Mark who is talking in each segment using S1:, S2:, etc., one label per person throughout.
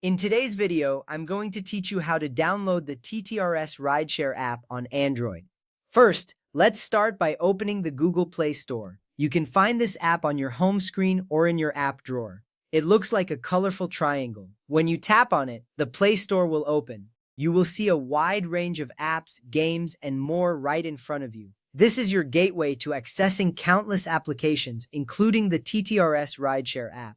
S1: In today's video, I'm going to teach you how to download the TTRS Rideshare app on Android. First, let's start by opening the Google Play Store. You can find this app on your home screen or in your app drawer. It looks like a colorful triangle. When you tap on it, the Play Store will open. You will see a wide range of apps, games, and more right in front of you. This is your gateway to accessing countless applications, including the TTRS Rideshare app.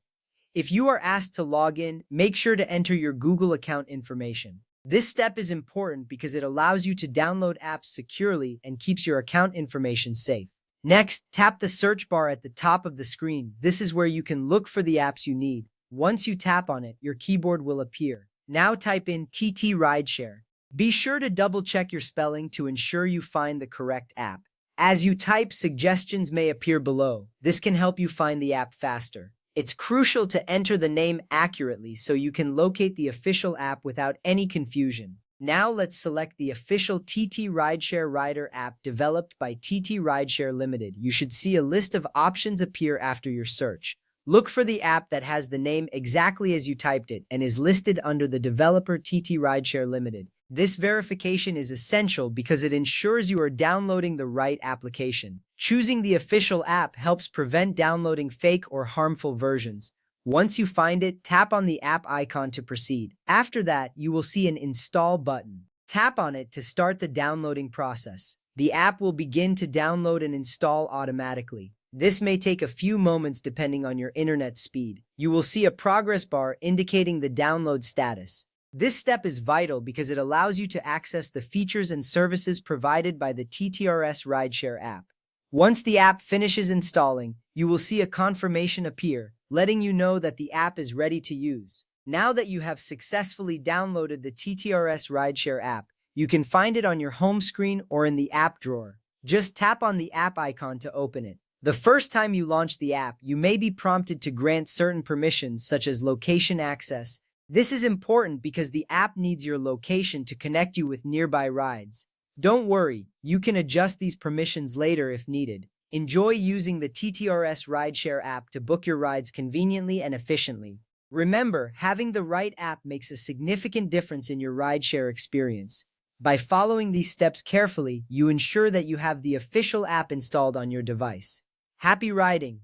S1: If you are asked to log in, make sure to enter your Google account information. This step is important because it allows you to download apps securely and keeps your account information safe. Next, tap the search bar at the top of the screen. This is where you can look for the apps you need. Once you tap on it, your keyboard will appear. Now type in TT Rideshare. Be sure to double-check your spelling to ensure you find the correct app. As you type, suggestions may appear below. This can help you find the app faster. It's crucial to enter the name accurately so you can locate the official app without any confusion. Now let's select the official TT Rideshare Rider app developed by TT Rideshare Limited. You should see a list of options appear after your search. Look for the app that has the name exactly as you typed it and is listed under the developer TT Rideshare Limited. This verification is essential because it ensures you are downloading the right application. Choosing the official app helps prevent downloading fake or harmful versions. Once you find it, tap on the app icon to proceed. After that, you will see an Install button. Tap on it to start the downloading process. The app will begin to download and install automatically. This may take a few moments depending on your internet speed. You will see a progress bar indicating the download status. This step is vital because it allows you to access the features and services provided by the TTRS Rideshare app. Once the app finishes installing, you will see a confirmation appear, letting you know that the app is ready to use. Now that you have successfully downloaded the TTRS Rideshare app, you can find it on your home screen or in the app drawer. Just tap on the app icon to open it. The first time you launch the app, you may be prompted to grant certain permissions such as location access. This is important because the app needs your location to connect you with nearby rides. Don't worry, you can adjust these permissions later if needed. Enjoy using the TTRS Rideshare app to book your rides conveniently and efficiently. Remember, having the right app makes a significant difference in your rideshare experience. By following these steps carefully, you ensure that you have the official app installed on your device. Happy riding!